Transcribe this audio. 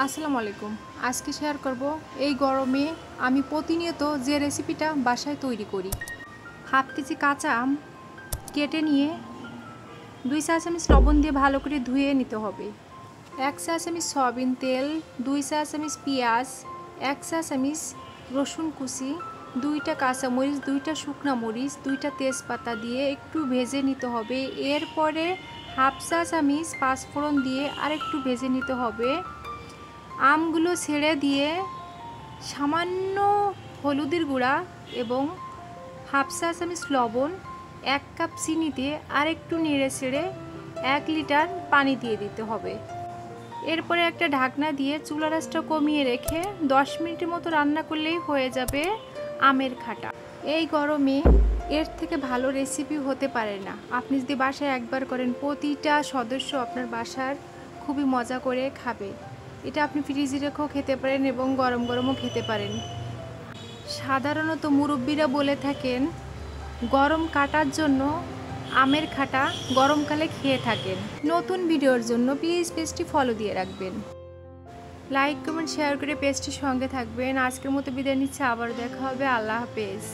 আসসালামু আলাইকুম। আজকে শেয়ার করব এই গরমে আমি প্রতিনিয়ত যে রেসিপিটা বাসায় তৈরি করি। হাফ কেজি কাঁচা আম কেটে নিয়ে 2 চা চামচ লবণ দিয়ে ভালো করে ধুয়ে নিতে হবে। 1 চা চামচ সয়াবিন তেল, 2 চা চামচ পেঁয়াজ, 1 চা চামচ রসুন কুচি, 2টা কাঁচামরিচ, 2টা শুকনা মরিচ, 2টা তেজপাতা দিয়ে একটু ভেজে নিতে হবে। এরপরে হাফ চা চামচ পাঁচফোড়ন দিয়ে আরেকটু ভেজে নিতে হবে। আমগুলো ছেড়ে দিয়ে সামান্য হলুদের গুঁড়া এবং হাফ চা চামচ লবণ, 1 কাপ চিনিতে আরেকটু নেড়ে ছেড়ে 1 লিটার পানি দিয়ে দিতে হবে। এরপরে একটা ঢাকনা দিয়ে চুলার আঁচটা কমিয়ে রেখে 10 মিনিটের মতো রান্না করলেই হয়ে যাবে আমের খাটা। এই গরমে এর থেকে ভালো রেসিপি হতে পারে না। আপনি যদি বাসায় একবার করেন, প্রতিটা সদস্য আপনার বাসার খুবই মজা করে খাবে। এটা আপনি ফ্রিজে রেখেও খেতে পারেন এবং গরম গরমও খেতে পারেন। সাধারণত মুরব্বীরা বলে থাকেন গরম কাটার জন্য আমের খাটা গরমকালে খেয়ে থাকেন। নতুন ভিডিওর জন্য প্লিজ পেজটি ফলো দিয়ে রাখবেন। লাইক কমেন্ট শেয়ার করে পেজটির সঙ্গে থাকবেন। আজকের মতো বিদায় নিচ্ছি, আবার দেখা হবে। আল্লাহ হাফেজ।